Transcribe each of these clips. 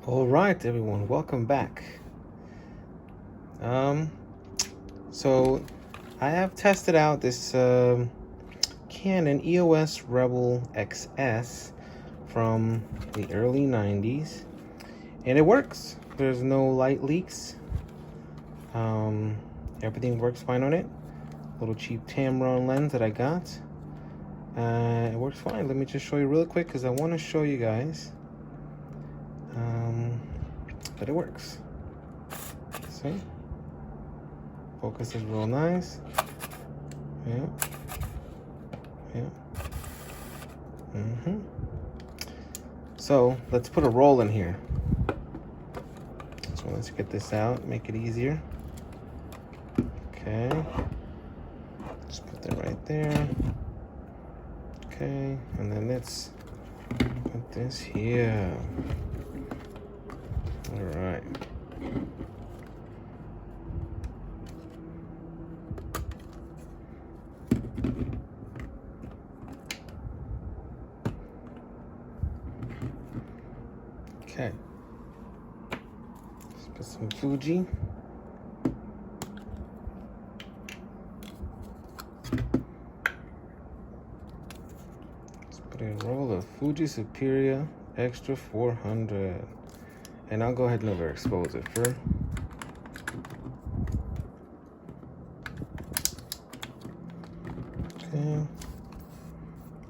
All right, everyone, welcome back. So I have tested out this Canon EOS Rebel XS from the early 90s, and it works. There's no light leaks. Everything works fine on it. Little cheap Tamron lens that I got. It works fine. Let me just show you real quick because I want to show you guys that it works. See? Focus is real nice. Yeah. So let's put a roll in here. So let's get this out, make it easier. Okay. Just put that right there. Okay, and then let's put this here. All right. Okay. Let's put some Fuji. Let's put a roll of Fuji Superior Extra 400. And I'll go ahead and overexpose it first. Okay.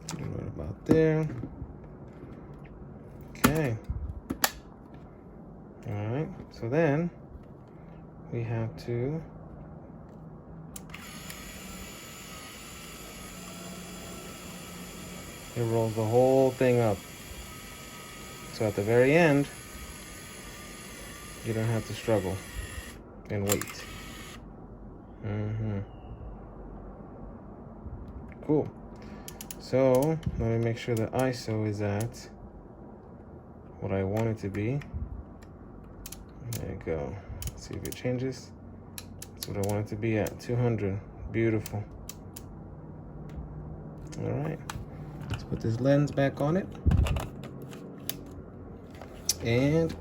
Get it right about there. Okay. Alright, so then we have to roll the whole thing up. So at the very end, you don't have to struggle and wait. Cool. So let me make sure the ISO is at what I want it to be. There you go. Let's see if it changes. That's what I want it to be at, 200. Beautiful. All right. Let's put this lens back on it. And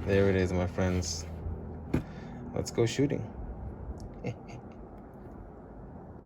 there it is, my friends. Let's go shooting.